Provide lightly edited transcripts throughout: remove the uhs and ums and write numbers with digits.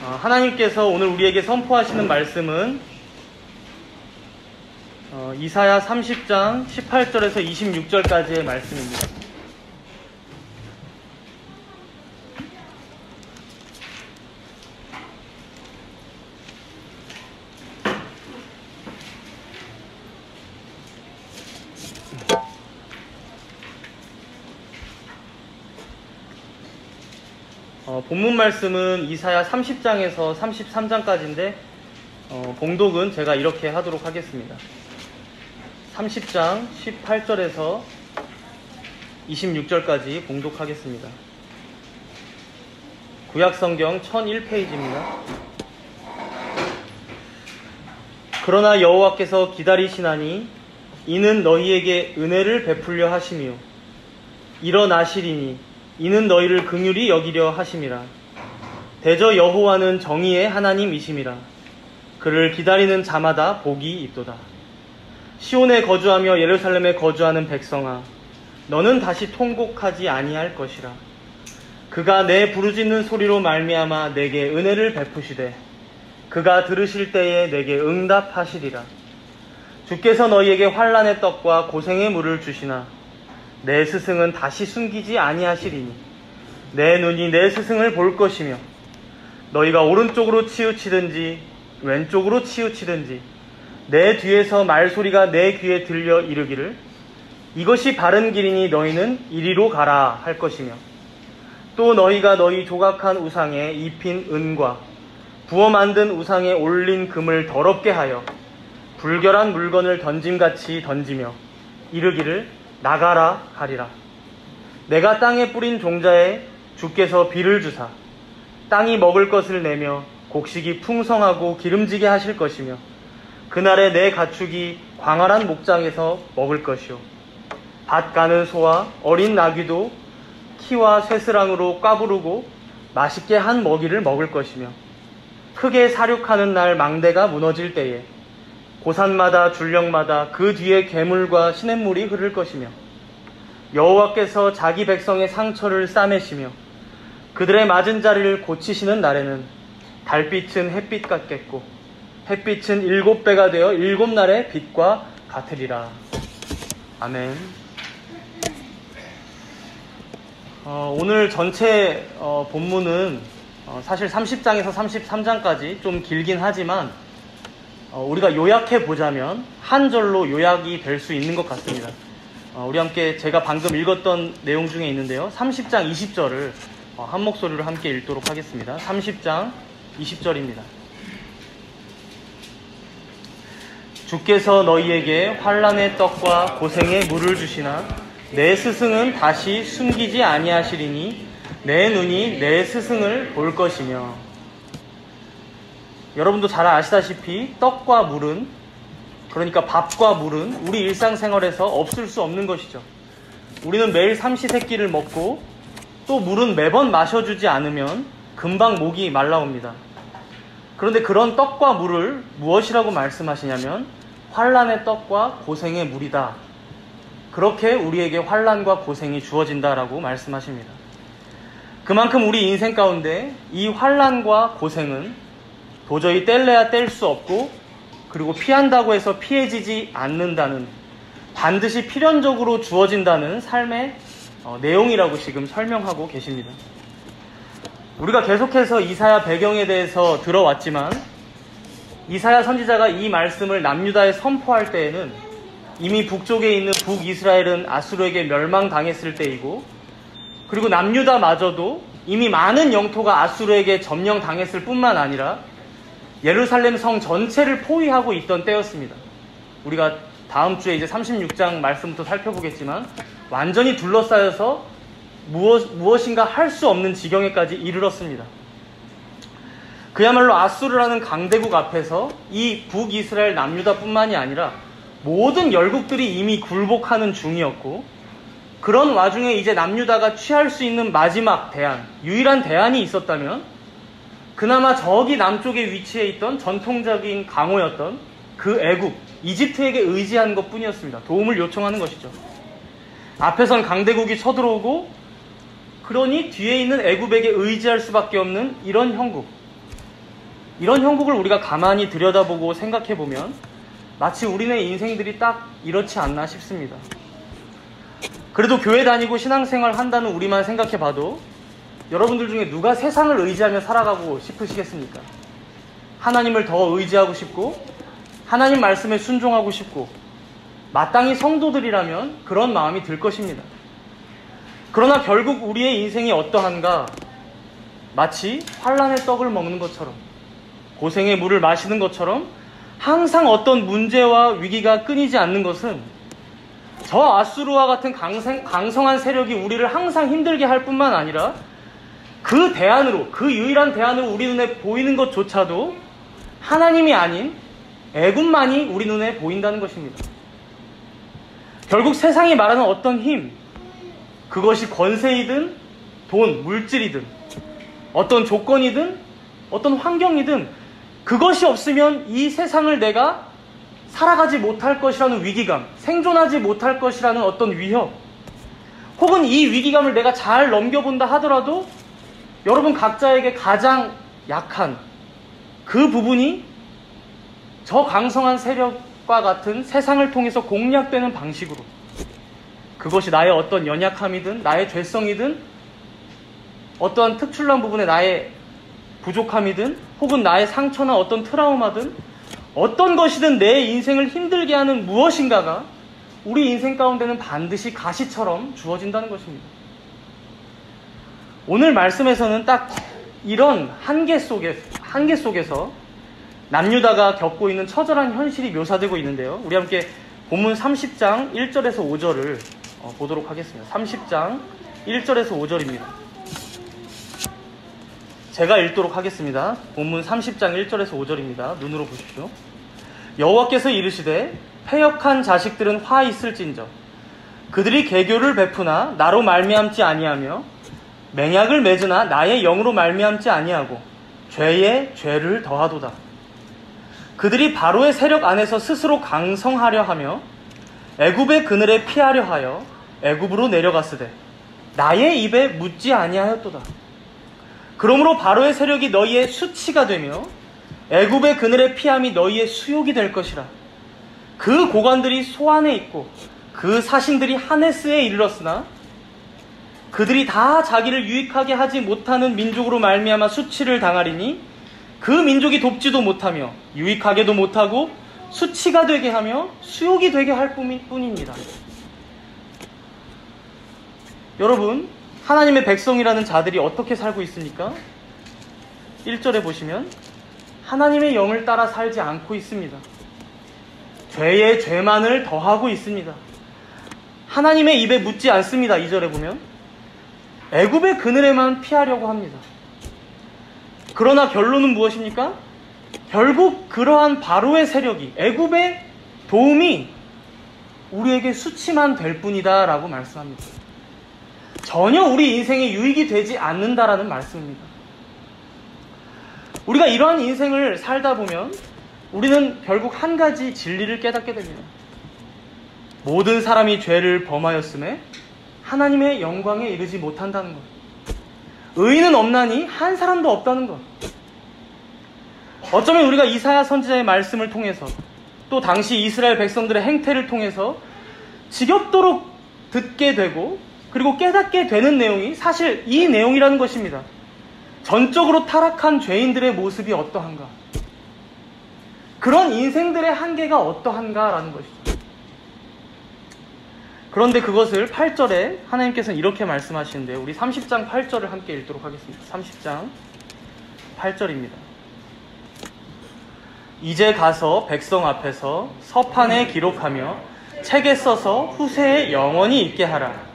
하나님께서 오늘 우리에게 선포하시는 말씀은 이사야 30장 18절에서 26절까지의 말씀입니다. 본문 말씀은 이사야 30장에서 33장까지인데 봉독은 제가 이렇게 하도록 하겠습니다. 30장 18절에서 26절까지 봉독하겠습니다. 구약성경 1001페이지입니다. 그러나 여호와께서 기다리시나니 이는 너희에게 은혜를 베풀려 하심이요 일어나시리니 이는 너희를 긍휼히 여기려 하심이라. 대저 여호와는 정의의 하나님이심이라. 그를 기다리는 자마다 복이 있도다. 시온에 거주하며 예루살렘에 거주하는 백성아, 너는 다시 통곡하지 아니할 것이라. 그가 내 부르짖는 소리로 말미암아 내게 은혜를 베푸시되 그가 들으실 때에 내게 응답하시리라. 주께서 너희에게 환난의 떡과 고생의 물을 주시나 내 스승은 다시 숨기지 아니하시리니 내 눈이 내 스승을 볼 것이며 너희가 오른쪽으로 치우치든지 왼쪽으로 치우치든지 내 뒤에서 말소리가 내 귀에 들려 이르기를 이것이 바른 길이니 너희는 이리로 가라 할 것이며 또 너희가 너희 조각한 우상에 입힌 은과 부어 만든 우상에 올린 금을 더럽게 하여 불결한 물건을 던짐같이 던지며 이르기를 나가라 하리라. 내가 땅에 뿌린 종자에 주께서 비를 주사 땅이 먹을 것을 내며 곡식이 풍성하고 기름지게 하실 것이며 그날에 내 가축이 광활한 목장에서 먹을 것이요 밭 가는 소와 어린 나귀도 키와 쇠스랑으로 꽈부르고 맛있게 한 먹이를 먹을 것이며 크게 사륙하는 날 망대가 무너질 때에 고산마다 줄령마다 그 뒤에 괴물과 시냇물이 흐를 것이며 여호와께서 자기 백성의 상처를 싸매시며 그들의 맞은 자리를 고치시는 날에는 달빛은 햇빛 같겠고 햇빛은 7배가 되어 7날의 빛과 같으리라. 아멘. 오늘 전체 본문은 사실 30장에서 33장까지 좀 길긴 하지만 우리가 요약해 보자면 한 절로 요약이 될 수 있는 것 같습니다. 우리 함께 제가 방금 읽었던 내용 중에 있는데요. 30장 20절을 한 목소리로 함께 읽도록 하겠습니다. 30장 20절입니다. 주께서 너희에게 환난의 떡과 고생의 물을 주시나 내 스승은 다시 숨기지 아니하시리니 내 눈이 내 스승을 볼 것이며. 여러분도 잘 아시다시피 떡과 물은, 그러니까 밥과 물은 우리 일상생활에서 없을 수 없는 것이죠. 우리는 매일 삼시세끼를 먹고 또 물은 매번 마셔주지 않으면 금방 목이 말라옵니다. 그런데 그런 떡과 물을 무엇이라고 말씀하시냐면 환난의 떡과 고생의 물이다. 그렇게 우리에게 환난과 고생이 주어진다라고 말씀하십니다. 그만큼 우리 인생 가운데 이 환난과 고생은 도저히 뗄래야 뗄 수 없고 그리고 피한다고 해서 피해지지 않는다는, 반드시 필연적으로 주어진다는 삶의 내용이라고 지금 설명하고 계십니다. 우리가 계속해서 이사야 배경에 대해서 들어왔지만 이사야 선지자가 이 말씀을 남유다에 선포할 때에는 이미 북쪽에 있는 북이스라엘은 아수르에게 멸망당했을 때이고 그리고 남유다마저도 이미 많은 영토가 아수르에게 점령당했을 뿐만 아니라 예루살렘 성 전체를 포위하고 있던 때였습니다. 우리가 다음 주에 이제 36장 말씀부터 살펴보겠지만 완전히 둘러싸여서 무엇인가 할 수 없는 지경에까지 이르렀습니다. 그야말로 아수르라는 강대국 앞에서 이 북이스라엘 남유다뿐만이 아니라 모든 열국들이 이미 굴복하는 중이었고 그런 와중에 이제 남유다가 취할 수 있는 마지막 대안, 유일한 대안이 있었다면 그나마 저기 남쪽에 위치해 있던 전통적인 강호였던 그 애국, 이집트에게 의지한 것뿐이었습니다. 도움을 요청하는 것이죠. 앞에선 강대국이 쳐들어오고 그러니 뒤에 있는 애굽에게 의지할 수밖에 없는 이런 형국. 이런 형국을 우리가 가만히 들여다보고 생각해보면 마치 우리네 인생들이 딱 이렇지 않나 싶습니다. 그래도 교회 다니고 신앙생활 한다는 우리만 생각해봐도 여러분들 중에 누가 세상을 의지하며 살아가고 싶으시겠습니까? 하나님을 더 의지하고 싶고 하나님 말씀에 순종하고 싶고 마땅히 성도들이라면 그런 마음이 들 것입니다. 그러나 결국 우리의 인생이 어떠한가? 마치 환란의 떡을 먹는 것처럼, 고생의 물을 마시는 것처럼 항상 어떤 문제와 위기가 끊이지 않는 것은 저 아수르와 같은 강성한 세력이 우리를 항상 힘들게 할 뿐만 아니라 그 대안으로, 그 유일한 대안으로 우리 눈에 보이는 것조차도 하나님이 아닌 애굽만이 우리 눈에 보인다는 것입니다. 결국 세상이 말하는 어떤 힘, 그것이 권세이든 돈, 물질이든 어떤 조건이든 어떤 환경이든 그것이 없으면 이 세상을 내가 살아가지 못할 것이라는 위기감, 생존하지 못할 것이라는 어떤 위협, 혹은 이 위기감을 내가 잘 넘겨본다 하더라도 여러분 각자에게 가장 약한 그 부분이 저 강성한 세력과 같은 세상을 통해서 공략되는 방식으로, 그것이 나의 어떤 연약함이든 나의 죄성이든 어떠한 특출난 부분에 나의 부족함이든 혹은 나의 상처나 어떤 트라우마든 어떤 것이든 내 인생을 힘들게 하는 무엇인가가 우리 인생 가운데는 반드시 가시처럼 주어진다는 것입니다. 오늘 말씀에서는 딱 이런 한계 속에서 남유다가 겪고 있는 처절한 현실이 묘사되고 있는데요. 우리 함께 본문 30장 1절에서 5절을 보도록 하겠습니다. 30장 1절에서 5절입니다. 제가 읽도록 하겠습니다. 본문 30장 1절에서 5절입니다. 눈으로 보십시오. 여호와께서 이르시되 패역한 자식들은 화 있을진저 그들이 계교를 베푸나 나로 말미암지 아니하며 맹약을 맺으나 나의 영으로 말미암지 아니하고 죄에 죄를 더하도다. 그들이 바로의 세력 안에서 스스로 강성하려 하며 애굽의 그늘에 피하려 하여 애굽으로 내려갔으되 나의 입에 묻지 아니하였도다. 그러므로 바로의 세력이 너희의 수치가 되며 애굽의 그늘에 피함이 너희의 수욕이 될 것이라. 그 고관들이 소안에 있고 그 사신들이 하네스에 이르렀으나 그들이 다 자기를 유익하게 하지 못하는 민족으로 말미암아 수치를 당하리니 그 민족이 돕지도 못하며 유익하게도 못하고 수치가 되게 하며 수욕이 되게 할 뿐입니다. 여러분, 하나님의 백성이라는 자들이 어떻게 살고 있습니까? 1절에 보시면 하나님의 영을 따라 살지 않고 있습니다. 죄에 죄만을 더하고 있습니다. 하나님의 입에 묻지 않습니다. 2절에 보면 애굽의 그늘에만 피하려고 합니다. 그러나 결론은 무엇입니까? 결국 그러한 바로의 세력이, 애굽의 도움이 우리에게 수치만 될 뿐이다 라고 말씀합니다. 전혀 우리 인생에 유익이 되지 않는다라는 말씀입니다. 우리가 이러한 인생을 살다 보면 우리는 결국 한 가지 진리를 깨닫게 됩니다. 모든 사람이 죄를 범하였음에 하나님의 영광에 이르지 못한다는 것. 의인은 없나니 한 사람도 없다는 것. 어쩌면 우리가 이사야 선지자의 말씀을 통해서 또 당시 이스라엘 백성들의 행태를 통해서 지겹도록 듣게 되고 그리고 깨닫게 되는 내용이 사실 이 내용이라는 것입니다. 전적으로 타락한 죄인들의 모습이 어떠한가? 그런 인생들의 한계가 어떠한가라는 것이죠. 그런데 그것을 8절에 하나님께서는 이렇게 말씀하시는데요. 우리 30장 8절을 함께 읽도록 하겠습니다. 30장 8절입니다. 이제 가서 백성 앞에서 서판에 기록하며 책에 써서 후세에 영원히 있게 하라.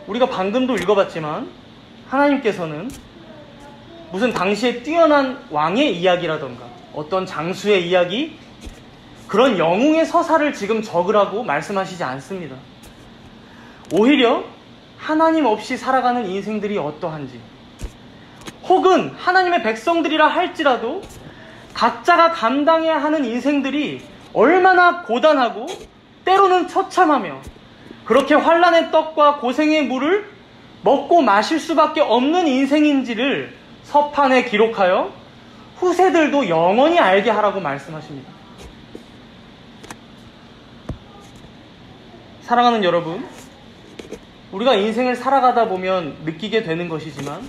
우리가 방금도 읽어봤지만 하나님께서는 무슨 당시에 뛰어난 왕의 이야기라던가 어떤 장수의 이야기, 그런 영웅의 서사를 지금 적으라고 말씀하시지 않습니다. 오히려 하나님 없이 살아가는 인생들이 어떠한지, 혹은 하나님의 백성들이라 할지라도 각자가 감당해야 하는 인생들이 얼마나 고단하고 때로는 처참하며 그렇게 환난의 떡과 고생의 물을 먹고 마실 수밖에 없는 인생인지를 서판에 기록하여 후세들도 영원히 알게 하라고 말씀하십니다. 사랑하는 여러분, 우리가 인생을 살아가다 보면 느끼게 되는 것이지만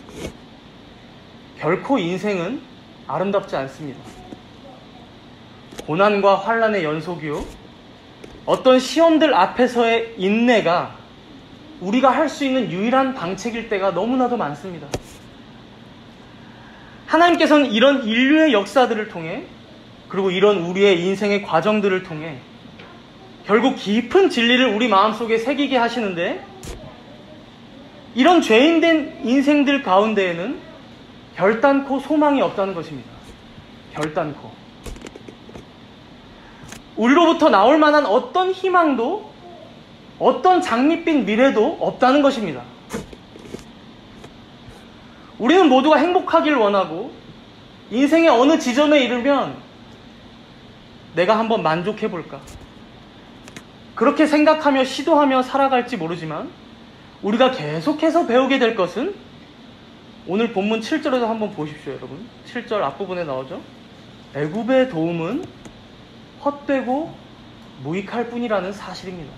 결코 인생은 아름답지 않습니다. 고난과 환난의 연속이요, 어떤 시험들 앞에서의 인내가 우리가 할 수 있는 유일한 방책일 때가 너무나도 많습니다. 하나님께서는 이런 인류의 역사들을 통해, 그리고 이런 우리의 인생의 과정들을 통해 결국 깊은 진리를 우리 마음속에 새기게 하시는데, 이런 죄인된 인생들 가운데에는 결단코 소망이 없다는 것입니다. 결단코. 우리로부터 나올 만한 어떤 희망도, 어떤 장밋빛 미래도 없다는 것입니다. 우리는 모두가 행복하길 원하고, 인생의 어느 지점에 이르면 내가 한번 만족해볼까, 그렇게 생각하며 시도하며 살아갈지 모르지만, 우리가 계속해서 배우게 될 것은 오늘 본문 7절에서 한번 보십시오, 여러분. 7절 앞부분에 나오죠. 애굽의 도움은 헛되고 무익할 뿐이라는 사실입니다.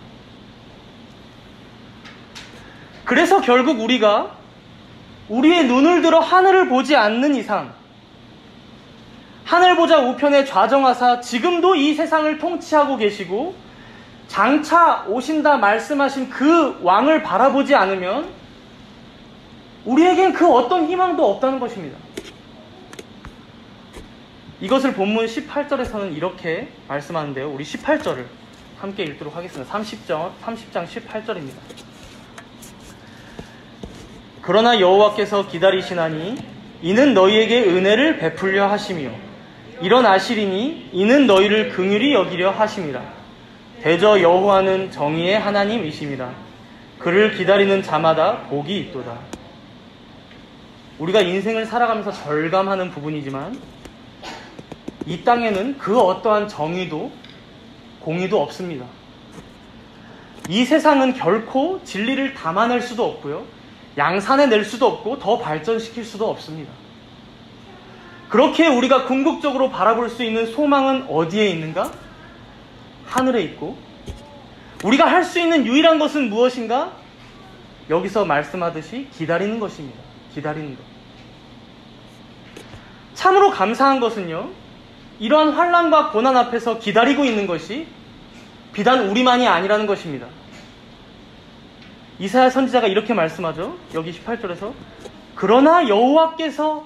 그래서 결국 우리가 우리의 눈을 들어 하늘을 보지 않는 이상, 하늘 보자 우편에 좌정하사 지금도 이 세상을 통치하고 계시고 장차 오신다 말씀하신 그 왕을 바라보지 않으면 우리에겐 그 어떤 희망도 없다는 것입니다. 이것을 본문 18절에서는 이렇게 말씀하는데요. 우리 18절을 함께 읽도록 하겠습니다. 30장 18절입니다. 그러나 여호와께서 기다리시나니 이는 너희에게 은혜를 베풀려 하시며 일어나시리니 이는 너희를 긍휼히 여기려 하심이라. 대저 여호와는 정의의 하나님이심이라. 그를 기다리는 자마다 복이 있도다. 우리가 인생을 살아가면서 절감하는 부분이지만 이 땅에는 그 어떠한 정의도 공의도 없습니다. 이 세상은 결코 진리를 담아낼 수도 없고요, 양산해낼 수도 없고 더 발전시킬 수도 없습니다. 그렇게 우리가 궁극적으로 바라볼 수 있는 소망은 어디에 있는가? 하늘에 있고, 우리가 할 수 있는 유일한 것은 무엇인가? 여기서 말씀하듯이 기다리는 것입니다. 기다리는 것. 참으로 감사한 것은요, 이러한 환난과 고난 앞에서 기다리고 있는 것이 비단 우리만이 아니라는 것입니다. 이사야 선지자가 이렇게 말씀하죠. 여기 18절에서 그러나 여호와께서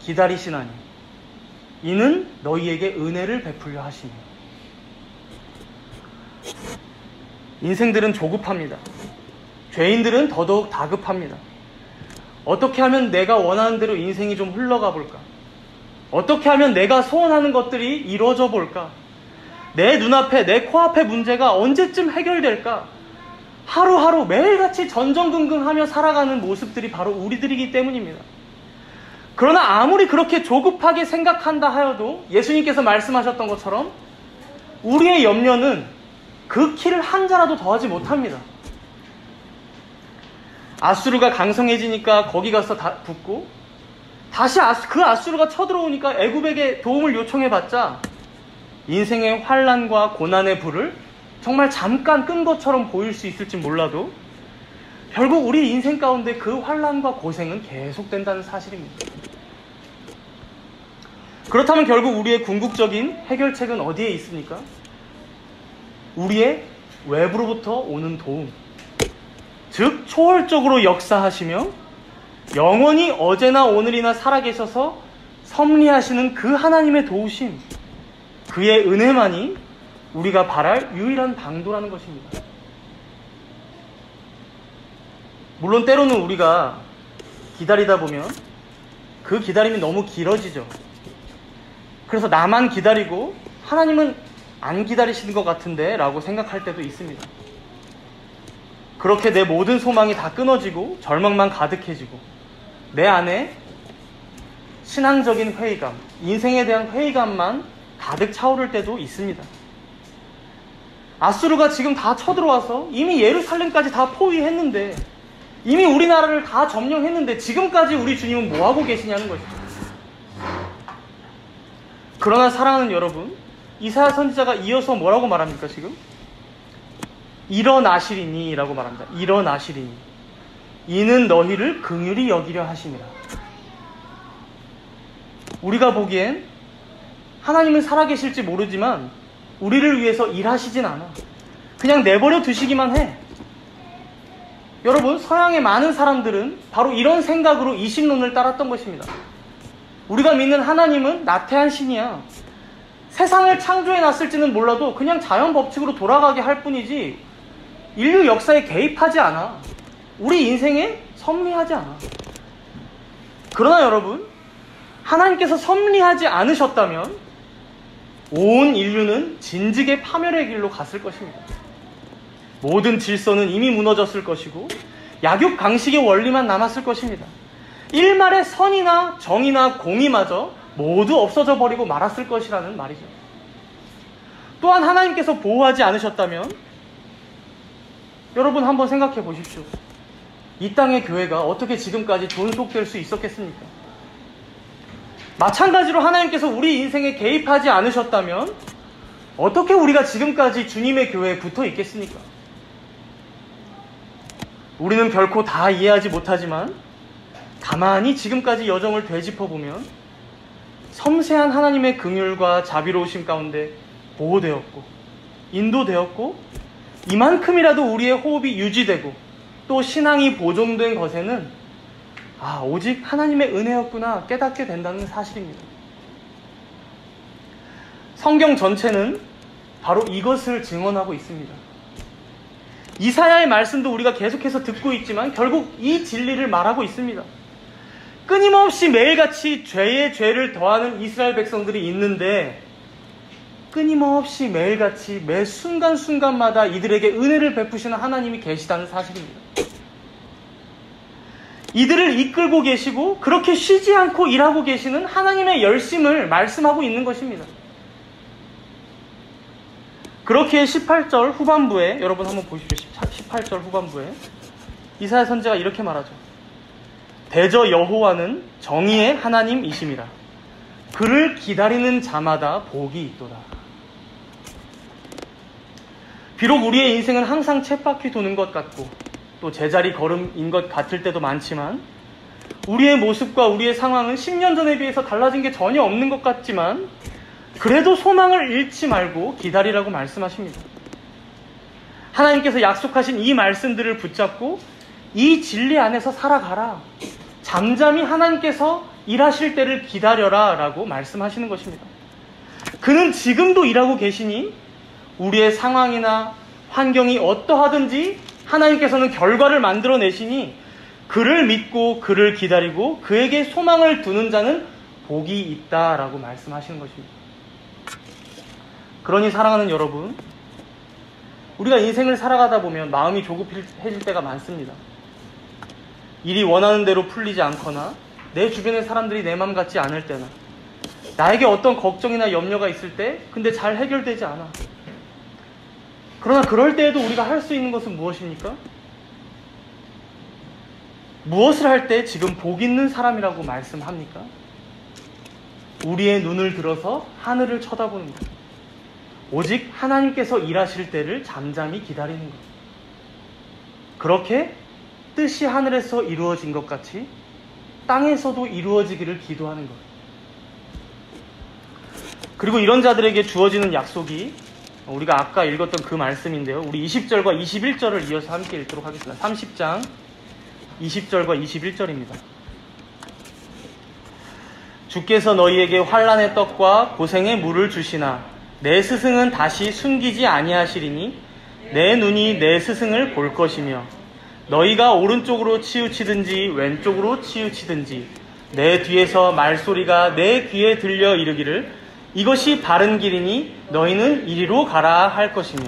기다리시나니 이는 너희에게 은혜를 베풀려 하시니. 인생들은 조급합니다. 죄인들은 더더욱 다급합니다. 어떻게 하면 내가 원하는 대로 인생이 좀 흘러가 볼까? 어떻게 하면 내가 소원하는 것들이 이루어져 볼까? 내 눈앞에, 내 코앞에 문제가 언제쯤 해결될까? 하루하루 매일같이 전전긍긍하며 살아가는 모습들이 바로 우리들이기 때문입니다. 그러나 아무리 그렇게 조급하게 생각한다 하여도 예수님께서 말씀하셨던 것처럼 우리의 염려는 그 키를 한 자라도 더하지 못합니다. 아수르가 강성해지니까 거기 가서 붙고, 다시 그 아수르가 쳐들어오니까 애굽에게 도움을 요청해봤자 인생의 환난과 고난의 불을 정말 잠깐 끈 것처럼 보일 수 있을지 몰라도 결국 우리 인생 가운데 그 환난과 고생은 계속된다는 사실입니다. 그렇다면 결국 우리의 궁극적인 해결책은 어디에 있습니까? 우리의 외부로부터 오는 도움, 즉 초월적으로 역사하시며 영원히 어제나 오늘이나 살아계셔서 섭리하시는 그 하나님의 도우심, 그의 은혜만이 우리가 바랄 유일한 방도라는 것입니다. 물론 때로는 우리가 기다리다 보면 그 기다림이 너무 길어지죠. 그래서 나만 기다리고 하나님은 안 기다리시는 것 같은데 라고 생각할 때도 있습니다. 그렇게 내 모든 소망이 다 끊어지고 절망만 가득해지고 내 안에 신앙적인 회의감, 인생에 대한 회의감만 가득 차오를 때도 있습니다. 아수르가 지금 다 쳐들어와서 이미 예루살렘까지 다 포위했는데 이미 우리나라를 다 점령했는데 지금까지 우리 주님은 뭐하고 계시냐는 것이죠. 그러나 사랑하는 여러분, 이사야 선지자가 이어서 뭐라고 말합니까 지금? 일어나시리니 라고 말합니다. 일어나시리니 이는 너희를 긍휼히 여기려 하심이라. 우리가 보기엔 하나님은 살아계실지 모르지만 우리를 위해서 일하시진 않아. 그냥 내버려 두시기만 해. 여러분, 서양의 많은 사람들은 바로 이런 생각으로 이신론을 따랐던 것입니다. 우리가 믿는 하나님은 나태한 신이야. 세상을 창조해놨을지는 몰라도 그냥 자연 법칙으로 돌아가게 할 뿐이지 인류 역사에 개입하지 않아. 우리 인생에 섭리하지 않아. 그러나 여러분, 하나님께서 섭리하지 않으셨다면 온 인류는 진즉의 파멸의 길로 갔을 것입니다. 모든 질서는 이미 무너졌을 것이고 약육강식의 원리만 남았을 것입니다. 일말의 선이나 정의나 공의마저 모두 없어져 버리고 말았을 것이라는 말이죠. 또한 하나님께서 보호하지 않으셨다면 여러분 한번 생각해 보십시오. 이 땅의 교회가 어떻게 지금까지 존속될 수 있었겠습니까? 마찬가지로 하나님께서 우리 인생에 개입하지 않으셨다면 어떻게 우리가 지금까지 주님의 교회에 붙어 있겠습니까? 우리는 결코 다 이해하지 못하지만 가만히 지금까지 여정을 되짚어보면 섬세한 하나님의 긍휼과 자비로우심 가운데 보호되었고 인도되었고 이만큼이라도 우리의 호흡이 유지되고 또 신앙이 보존된 것에는 오직 하나님의 은혜였구나 깨닫게 된다는 사실입니다. 성경 전체는 바로 이것을 증언하고 있습니다. 이사야의 말씀도 우리가 계속해서 듣고 있지만 결국 이 진리를 말하고 있습니다. 끊임없이 매일같이 죄에 죄를 더하는 이스라엘 백성들이 있는데 끊임없이 매일같이 매 순간순간마다 이들에게 은혜를 베푸시는 하나님이 계시다는 사실입니다. 이들을 이끌고 계시고 그렇게 쉬지 않고 일하고 계시는 하나님의 열심을 말씀하고 있는 것입니다. 그렇게 18절 후반부에 여러분 한번 보십시오. 18절 후반부에 이사야 선지자가 이렇게 말하죠. 대저 여호와는 정의의 하나님이심이라. 그를 기다리는 자마다 복이 있도다. 비록 우리의 인생은 항상 쳇바퀴 도는 것 같고 또 제자리 걸음인 것 같을 때도 많지만 우리의 모습과 우리의 상황은 10년 전에 비해서 달라진 게 전혀 없는 것 같지만 그래도 소망을 잃지 말고 기다리라고 말씀하십니다. 하나님께서 약속하신 이 말씀들을 붙잡고 이 진리 안에서 살아가라. 잠잠히 하나님께서 일하실 때를 기다려라 라고 말씀하시는 것입니다. 그는 지금도 일하고 계시니 우리의 상황이나 환경이 어떠하든지 하나님께서는 결과를 만들어내시니 그를 믿고 그를 기다리고 그에게 소망을 두는 자는 복이 있다라고 말씀하시는 것입니다. 그러니 사랑하는 여러분, 우리가 인생을 살아가다 보면 마음이 조급해질 때가 많습니다. 일이 원하는 대로 풀리지 않거나 내 주변의 사람들이 내 맘 같지 않을 때나 나에게 어떤 걱정이나 염려가 있을 때 근데 잘 해결되지 않아. 그러나 그럴 때에도 우리가 할 수 있는 것은 무엇입니까? 무엇을 할 때 지금 복 있는 사람이라고 말씀합니까? 우리의 눈을 들어서 하늘을 쳐다보는 것. 오직 하나님께서 일하실 때를 잠잠히 기다리는 것. 그렇게 뜻이 하늘에서 이루어진 것 같이 땅에서도 이루어지기를 기도하는 것. 그리고 이런 자들에게 주어지는 약속이 우리가 아까 읽었던 그 말씀인데요. 우리 20절과 21절을 이어서 함께 읽도록 하겠습니다. 30장 20절과 21절입니다. 주께서 너희에게 환난의 떡과 고생의 물을 주시나 내 스승은 다시 숨기지 아니하시리니 내 눈이 내 스승을 볼 것이며 너희가 오른쪽으로 치우치든지 왼쪽으로 치우치든지 내 뒤에서 말소리가 내 귀에 들려 이르기를 이것이 바른 길이니 너희는 이리로 가라 할 것이며.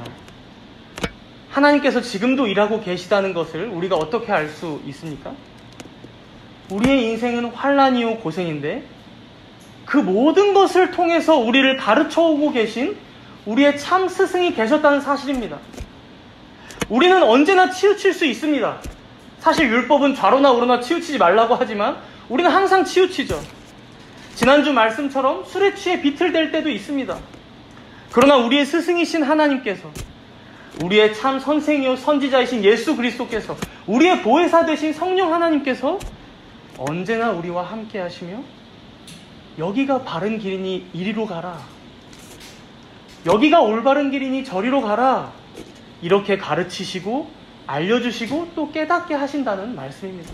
하나님께서 지금도 일하고 계시다는 것을 우리가 어떻게 알 수 있습니까? 우리의 인생은 환난이요 고생인데 그 모든 것을 통해서 우리를 가르쳐 오고 계신 우리의 참 스승이 계셨다는 사실입니다. 우리는 언제나 치우칠 수 있습니다. 사실 율법은 좌로나 우로나 치우치지 말라고 하지만 우리는 항상 치우치죠. 지난주 말씀처럼 술에 취해 비틀댈 때도 있습니다. 그러나 우리의 스승이신 하나님께서, 우리의 참 선생이요 선지자이신 예수 그리스도께서, 우리의 보혜사 되신 성령 하나님께서 언제나 우리와 함께 하시며 여기가 바른 길이니 이리로 가라, 여기가 올바른 길이니 저리로 가라, 이렇게 가르치시고 알려주시고 또 깨닫게 하신다는 말씀입니다.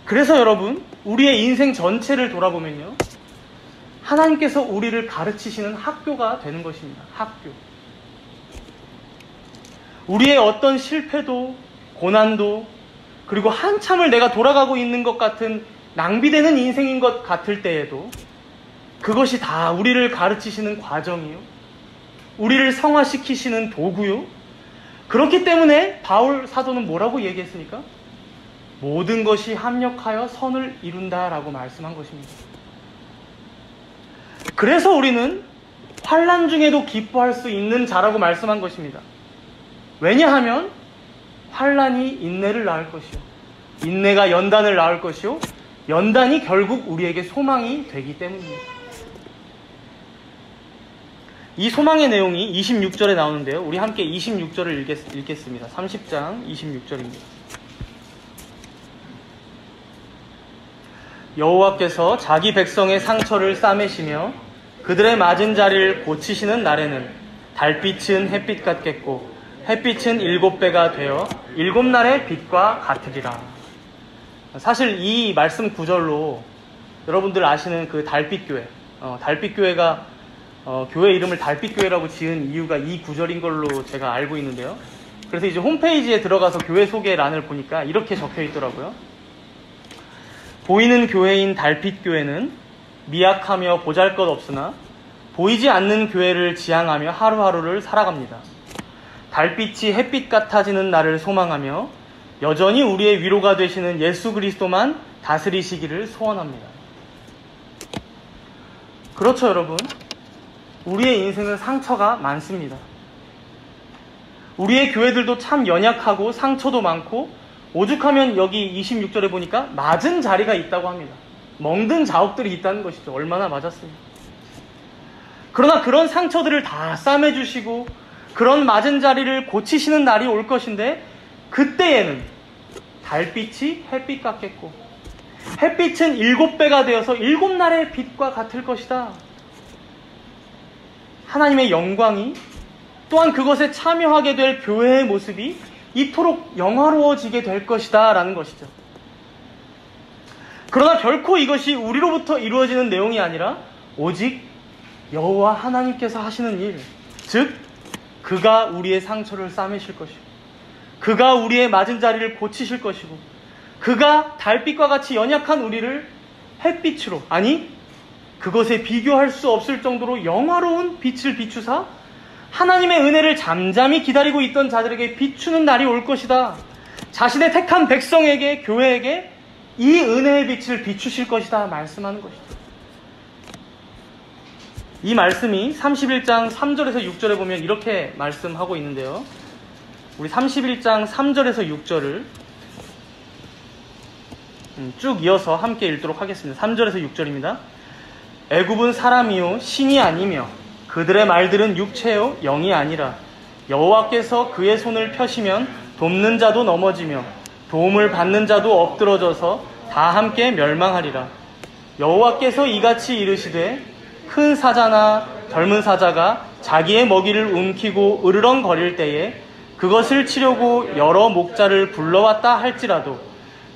그래서 여러분, 우리의 인생 전체를 돌아보면요, 하나님께서 우리를 가르치시는 학교가 되는 것입니다. 학교. 우리의 어떤 실패도, 고난도, 그리고 한참을 내가 돌아가고 있는 것 같은 낭비되는 인생인 것 같을 때에도 그것이 다 우리를 가르치시는 과정이요, 우리를 성화시키시는 도구요. 그렇기 때문에 바울 사도는 뭐라고 얘기했습니까? 모든 것이 합력하여 선을 이룬다라고 말씀한 것입니다. 그래서 우리는 환난 중에도 기뻐할 수 있는 자라고 말씀한 것입니다. 왜냐하면 환난이 인내를 낳을 것이요, 인내가 연단을 낳을 것이요, 연단이 결국 우리에게 소망이 되기 때문입니다. 이 소망의 내용이 26절에 나오는데요, 우리 함께 26절을 읽겠습니다. 30장 26절입니다. 여호와께서 자기 백성의 상처를 싸매시며 그들의 맞은 자리를 고치시는 날에는 달빛은 햇빛 같겠고 햇빛은 7배가 되어 7날의 빛과 같으리라. 사실 이 말씀 구절로 여러분들 아시는 그 달빛교회, 달빛교회가 교회 이름을 달빛교회라고 지은 이유가 이 구절인 걸로 제가 알고 있는데요. 그래서 이제 홈페이지에 들어가서 교회 소개란을 보니까 이렇게 적혀 있더라고요. 보이는 교회인 달빛교회는 미약하며 보잘것없으나 보이지 않는 교회를 지향하며 하루하루를 살아갑니다. 달빛이 햇빛 같아지는 날을 소망하며 여전히 우리의 위로가 되시는 예수 그리스도만 다스리시기를 소원합니다. 그렇죠, 여러분. 우리의 인생은 상처가 많습니다. 우리의 교회들도 참 연약하고 상처도 많고, 오죽하면 여기 26절에 보니까 맞은 자리가 있다고 합니다. 멍든 자옥들이 있다는 것이죠. 얼마나 맞았습니까? 그러나 그런 상처들을 다 싸매주시고 그런 맞은 자리를 고치시는 날이 올 것인데, 그때에는 달빛이 햇빛 같겠고 햇빛은 7배가 되어서 7날의 빛과 같을 것이다. 하나님의 영광이, 또한 그것에 참여하게 될 교회의 모습이 이토록 영화로워지게 될 것이다 라는 것이죠. 그러나 결코 이것이 우리로부터 이루어지는 내용이 아니라 오직 여호와 하나님께서 하시는 일, 즉 그가 우리의 상처를 싸매실 것이고 그가 우리의 맞은 자리를 고치실 것이고 그가 달빛과 같이 연약한 우리를 햇빛으로, 아니 그것에 비교할 수 없을 정도로 영화로운 빛을 비추사 하나님의 은혜를 잠잠히 기다리고 있던 자들에게 비추는 날이 올 것이다. 자신의 택한 백성에게, 교회에게 이 은혜의 빛을 비추실 것이다 말씀하는 것이죠. 이 말씀이 31장 3절에서 6절에 보면 이렇게 말씀하고 있는데요, 우리 31장 3절에서 6절을 쭉 이어서 함께 읽도록 하겠습니다. 3절에서 6절입니다. 애굽은 사람이요 신이 아니며 그들의 말들은 육체요 영이 아니라 여호와께서 그의 손을 펴시면 돕는 자도 넘어지며 도움을 받는 자도 엎드러져서 다 함께 멸망하리라. 여호와께서 이같이 이르시되 큰 사자나 젊은 사자가 자기의 먹이를 움키고 으르렁거릴 때에 그것을 치려고 여러 목자를 불러왔다 할지라도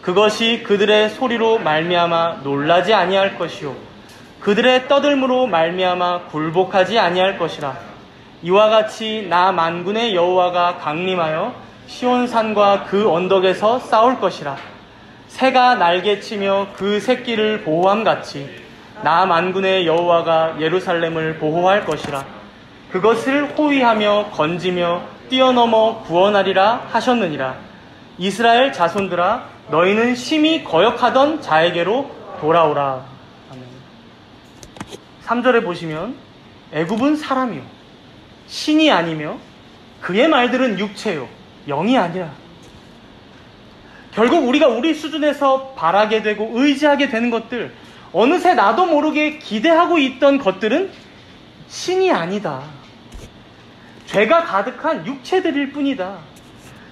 그것이 그들의 소리로 말미암아 놀라지 아니할 것이요 그들의 떠들므로 말미암아 굴복하지 아니할 것이라. 이와 같이 나 만군의 여호와가 강림하여 시온산과 그 언덕에서 싸울 것이라. 새가 날개치며 그 새끼를 보호함같이 나 만군의 여호와가 예루살렘을 보호할 것이라. 그것을 호위하며 건지며 뛰어넘어 구원하리라 하셨느니라. 이스라엘 자손들아, 너희는 심히 거역하던 자에게로 돌아오라. 아멘. 3절에 보시면 애굽은 사람이요 신이 아니며 그의 말들은 육체요 영이 아니라. 결국 우리가 우리 수준에서 바라게 되고 의지하게 되는 것들, 어느새 나도 모르게 기대하고 있던 것들은 신이 아니다. 죄가 가득한 육체들일 뿐이다.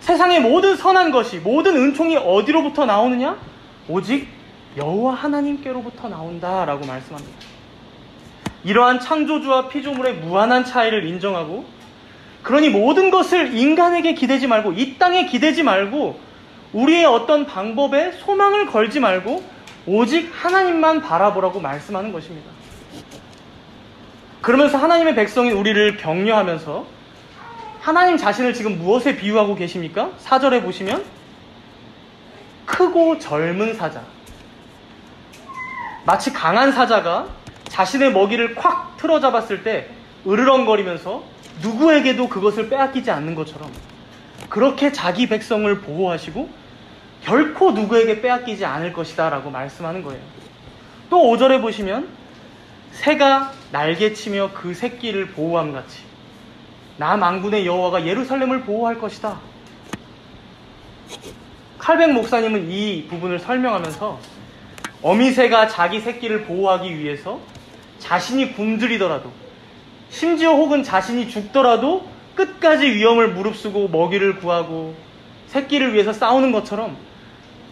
세상의 모든 선한 것이, 모든 은총이 어디로부터 나오느냐? 오직 여호와 하나님께로부터 나온다라고 말씀합니다. 이러한 창조주와 피조물의 무한한 차이를 인정하고, 그러니 모든 것을 인간에게 기대지 말고, 이 땅에 기대지 말고, 우리의 어떤 방법에 소망을 걸지 말고 오직 하나님만 바라보라고 말씀하는 것입니다. 그러면서 하나님의 백성인 우리를 격려하면서 하나님 자신을 지금 무엇에 비유하고 계십니까? 4절에 보시면 크고 젊은 사자, 마치 강한 사자가 자신의 먹이를 콱 틀어잡았을 때 으르렁거리면서 누구에게도 그것을 빼앗기지 않는 것처럼 그렇게 자기 백성을 보호하시고 결코 누구에게 빼앗기지 않을 것이다 라고 말씀하는 거예요. 또 5절에 보시면 새가 날개치며 그 새끼를 보호함같이 나 만군의 여호와가 예루살렘을 보호할 것이다. 칼백 목사님은 이 부분을 설명하면서 어미새가 자기 새끼를 보호하기 위해서 자신이 굶주리더라도, 심지어 혹은 자신이 죽더라도 끝까지 위험을 무릅쓰고 먹이를 구하고 새끼를 위해서 싸우는 것처럼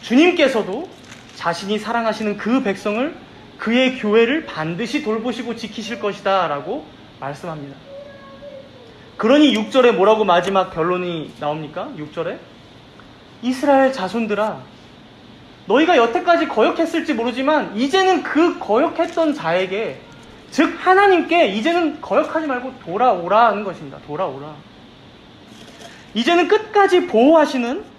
주님께서도 자신이 사랑하시는 그 백성을, 그의 교회를 반드시 돌보시고 지키실 것이다 라고 말씀합니다. 그러니 6절에 뭐라고 마지막 결론이 나옵니까? 6절에 이스라엘 자손들아, 너희가 여태까지 거역했을지 모르지만 이제는 그 거역했던 자에게, 즉 하나님께 이제는 거역하지 말고 돌아오라 하는 것입니다. 돌아오라. 이제는 끝까지 보호하시는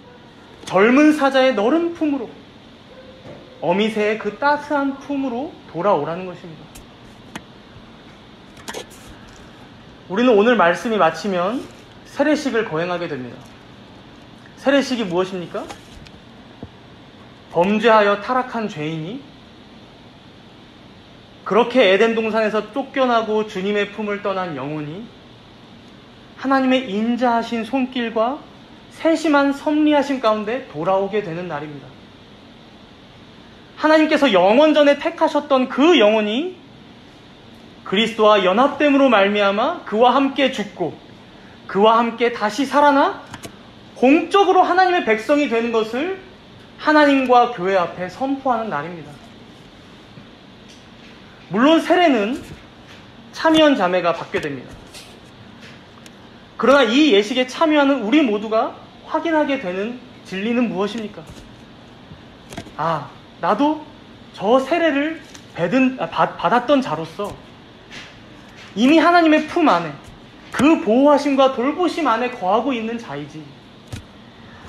젊은 사자의 너른 품으로, 어미새의 그 따스한 품으로 돌아오라는 것입니다. 우리는 오늘 말씀이 마치면 세례식을 거행하게 됩니다. 세례식이 무엇입니까? 범죄하여 타락한 죄인이 그렇게 에덴 동산에서 쫓겨나고 주님의 품을 떠난 영혼이 하나님의 인자하신 손길과 세심한 섭리하심 가운데 돌아오게 되는 날입니다. 하나님께서 영원전에 택하셨던 그 영혼이 그리스도와 연합됨으로 말미암아 그와 함께 죽고 그와 함께 다시 살아나 공적으로 하나님의 백성이 되는 것을 하나님과 교회 앞에 선포하는 날입니다. 물론 세례는 참여한 자매가 받게 됩니다. 그러나 이 예식에 참여하는 우리 모두가 확인하게 되는 진리는 무엇입니까? 아, 나도 저 세례를 받았던 자로서 이미 하나님의 품 안에, 그 보호하심과 돌보심 안에 거하고 있는 자이지.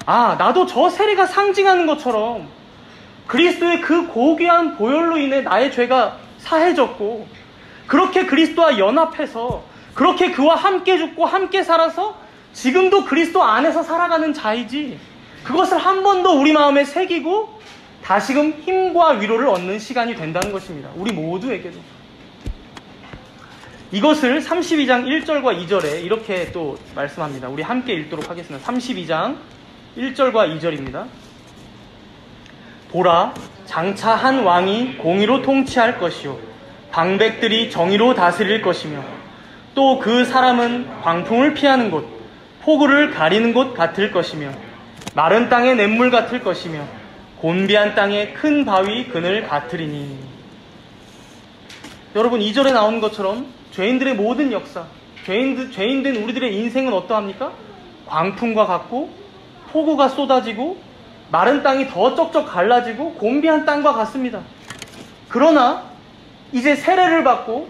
아, 나도 저 세례가 상징하는 것처럼 그리스도의 그 고귀한 보혈로 인해 나의 죄가 사해졌고, 그렇게 그리스도와 연합해서 그렇게 그와 함께 죽고 함께 살아서 지금도 그리스도 안에서 살아가는 자이지, 그것을 한 번 더 우리 마음에 새기고 다시금 힘과 위로를 얻는 시간이 된다는 것입니다. 우리 모두에게도. 이것을 32장 1절과 2절에 이렇게 또 말씀합니다. 우리 함께 읽도록 하겠습니다. 32장 1절과 2절입니다. 보라, 장차 한 왕이 공의로 통치할 것이요 방백들이 정의로 다스릴 것이며 또 그 사람은 광풍을 피하는 곳, 폭우를 가리는 곳 같을 것이며 마른 땅의 냇물 같을 것이며 곤비한 땅의 큰 바위 그늘 같으리니. 여러분, 2절에 나오는 것처럼 죄인들의 모든 역사, 죄인된 우리들의 인생은 어떠합니까? 광풍과 같고 폭우가 쏟아지고 마른 땅이 더 쩍쩍 갈라지고 곤비한 땅과 같습니다. 그러나 이제 세례를 받고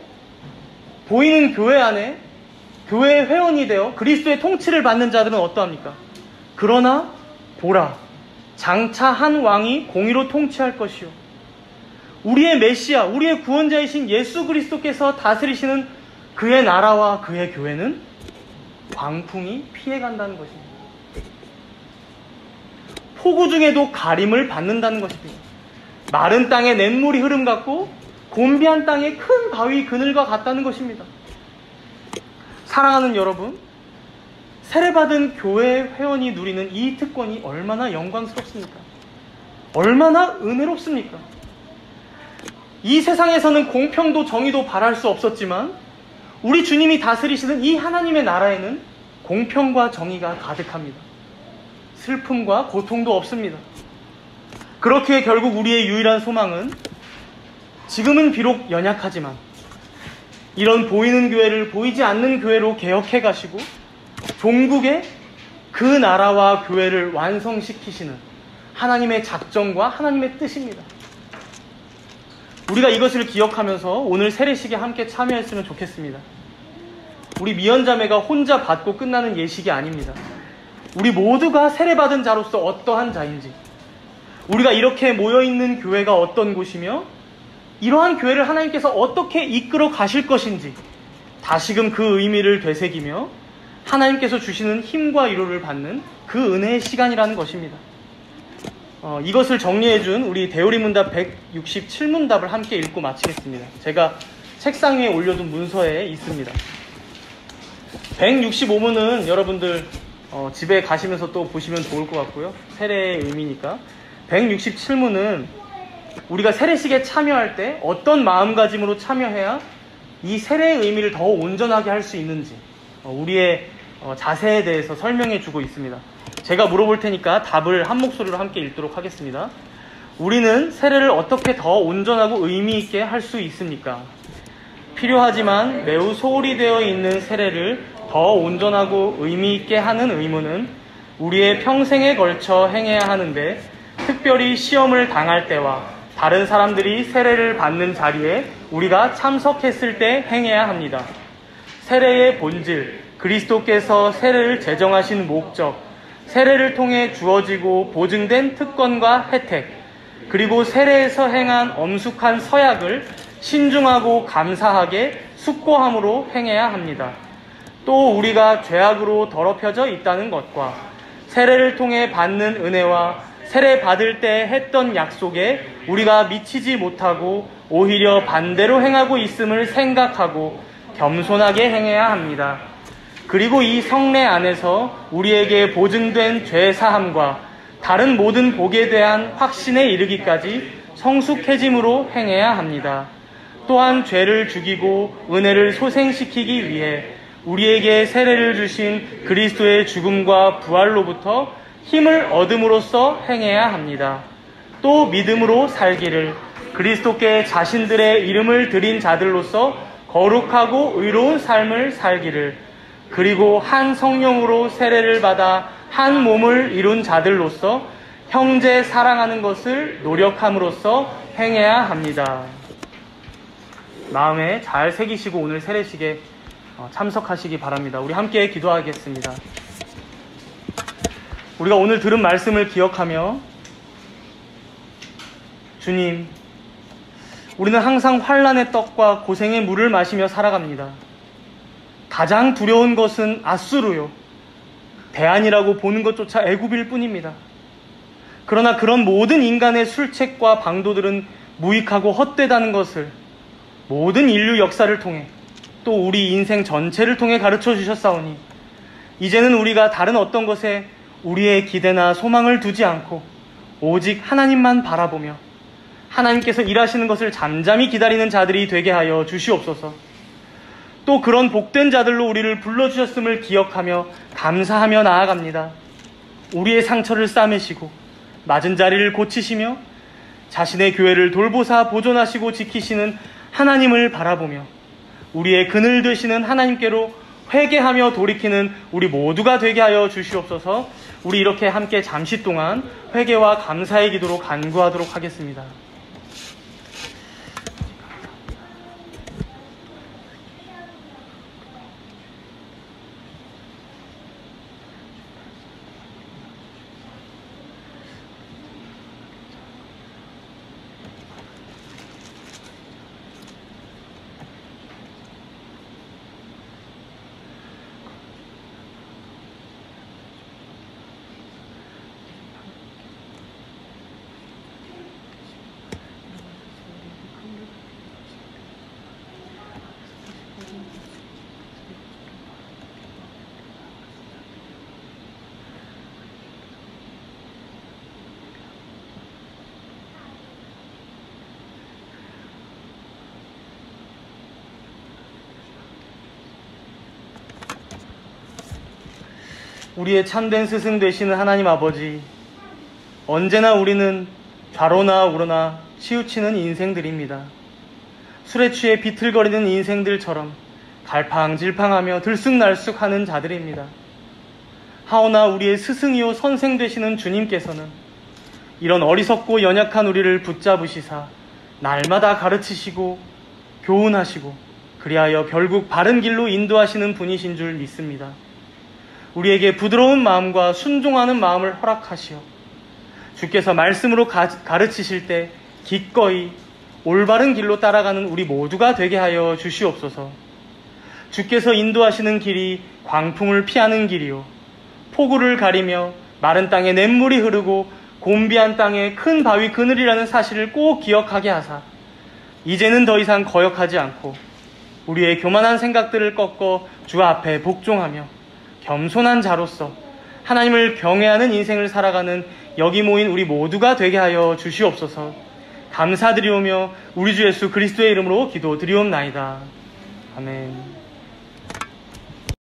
보이는 교회 안에 교회의 회원이 되어 그리스도의 통치를 받는 자들은 어떠합니까? 그러나 보라, 장차 한 왕이 공의로 통치할 것이요 우리의 메시아, 우리의 구원자이신 예수 그리스도께서 다스리시는 그의 나라와 그의 교회는 광풍이 피해간다는 것입니다. 폭우 중에도 가림을 받는다는 것입니다. 마른 땅에 냇물이 흐름 같고 곤비한 땅에 큰 바위 그늘과 같다는 것입니다. 사랑하는 여러분, 세례받은 교회 회원이 누리는 이 특권이 얼마나 영광스럽습니까? 얼마나 은혜롭습니까? 이 세상에서는 공평도 정의도 바랄 수 없었지만 우리 주님이 다스리시는 이 하나님의 나라에는 공평과 정의가 가득합니다. 슬픔과 고통도 없습니다. 그렇기에 결국 우리의 유일한 소망은 지금은 비록 연약하지만 이런 보이는 교회를 보이지 않는 교회로 개혁해 가시고 종국의 그 나라와 교회를 완성시키시는 하나님의 작정과 하나님의 뜻입니다. 우리가 이것을 기억하면서 오늘 세례식에 함께 참여했으면 좋겠습니다. 우리 미연자매가 혼자 받고 끝나는 예식이 아닙니다. 우리 모두가 세례받은 자로서 어떠한 자인지, 우리가 이렇게 모여있는 교회가 어떤 곳이며 이러한 교회를 하나님께서 어떻게 이끌어 가실 것인지 다시금 그 의미를 되새기며 하나님께서 주시는 힘과 위로를 받는 그 은혜의 시간이라는 것입니다. 이것을 정리해준 우리 대우리문답 167문답을 함께 읽고 마치겠습니다. 제가 책상 위에 올려둔 문서에 있습니다. 165문은 여러분들 집에 가시면서 또 보시면 좋을 것 같고요. 세례의 의미니까. 167문은 우리가 세례식에 참여할 때 어떤 마음가짐으로 참여해야 이 세례의 의미를 더 온전하게 할 수 있는지 우리의 자세에 대해서 설명해 주고 있습니다. 제가 물어볼 테니까 답을 한 목소리로 함께 읽도록 하겠습니다. 우리는 세례를 어떻게 더 온전하고 의미 있게 할 수 있습니까? 필요하지만 매우 소홀히 되어 있는 세례를 더 온전하고 의미 있게 하는 의무는 우리의 평생에 걸쳐 행해야 하는데, 특별히 시험을 당할 때와 다른 사람들이 세례를 받는 자리에 우리가 참석했을 때 행해야 합니다. 세례의 본질, 그리스도께서 세례를 제정하신 목적, 세례를 통해 주어지고 보증된 특권과 혜택, 그리고 세례에서 행한 엄숙한 서약을 신중하고 감사하게 숙고함으로 행해야 합니다. 또 우리가 죄악으로 더럽혀져 있다는 것과 세례를 통해 받는 은혜와 세례 받을 때 했던 약속에 우리가 미치지 못하고 오히려 반대로 행하고 있음을 생각하고 겸손하게 행해야 합니다. 그리고 이 성례 안에서 우리에게 보증된 죄 사함과 다른 모든 복에 대한 확신에 이르기까지 성숙해짐으로 행해야 합니다. 또한 죄를 죽이고 은혜를 소생시키기 위해 우리에게 세례를 주신 그리스도의 죽음과 부활로부터 힘을 얻음으로써 행해야 합니다. 또 믿음으로 살기를, 그리스도께 자신들의 이름을 드린 자들로서 거룩하고 의로운 삶을 살기를, 그리고 한 성령으로 세례를 받아 한 몸을 이룬 자들로서 형제 사랑하는 것을 노력함으로써 행해야 합니다. 마음에 잘 새기시고 오늘 세례식에 참석하시기 바랍니다. 우리 함께 기도하겠습니다. 우리가 오늘 들은 말씀을 기억하며, 주님, 우리는 항상 환난의 떡과 고생의 물을 마시며 살아갑니다. 가장 두려운 것은 앗수르요, 대안이라고 보는 것조차 애굽일 뿐입니다. 그러나 그런 모든 인간의 술책과 방도들은 무익하고 헛되다는 것을 모든 인류 역사를 통해 또 우리 인생 전체를 통해 가르쳐 주셨사오니, 이제는 우리가 다른 어떤 것에 우리의 기대나 소망을 두지 않고 오직 하나님만 바라보며 하나님께서 일하시는 것을 잠잠히 기다리는 자들이 되게 하여 주시옵소서. 또 그런 복된 자들로 우리를 불러주셨음을 기억하며 감사하며 나아갑니다. 우리의 상처를 싸매시고 맞은 자리를 고치시며 자신의 교회를 돌보사 보존하시고 지키시는 하나님을 바라보며 우리의 그늘 되시는 하나님께로 회개하며 돌이키는 우리 모두가 되게 하여 주시옵소서. 우리 이렇게 함께 잠시 동안 회개와 감사의 기도로 간구하도록 하겠습니다. 우리의 참된 스승 되시는 하나님 아버지, 언제나 우리는 좌로나 우로나 치우치는 인생들입니다. 술에 취해 비틀거리는 인생들처럼 갈팡질팡하며 들쑥날쑥하는 자들입니다. 하오나 우리의 스승이요 선생 되시는 주님께서는 이런 어리석고 연약한 우리를 붙잡으시사 날마다 가르치시고 교훈하시고 그리하여 결국 바른 길로 인도하시는 분이신 줄 믿습니다. 우리에게 부드러운 마음과 순종하는 마음을 허락하시어 주께서 말씀으로 가르치실 때 기꺼이 올바른 길로 따라가는 우리 모두가 되게 하여 주시옵소서. 주께서 인도하시는 길이 광풍을 피하는 길이요 폭우를 가리며 마른 땅에 냇물이 흐르고 곤비한 땅에 큰 바위 그늘이라는 사실을 꼭 기억하게 하사 이제는 더 이상 거역하지 않고 우리의 교만한 생각들을 꺾어 주 앞에 복종하며 겸손한 자로서 하나님을 경외하는 인생을 살아가는 여기 모인 우리 모두가 되게 하여 주시옵소서. 감사드리오며 우리 주 예수 그리스도의 이름으로 기도드리옵나이다. 아멘.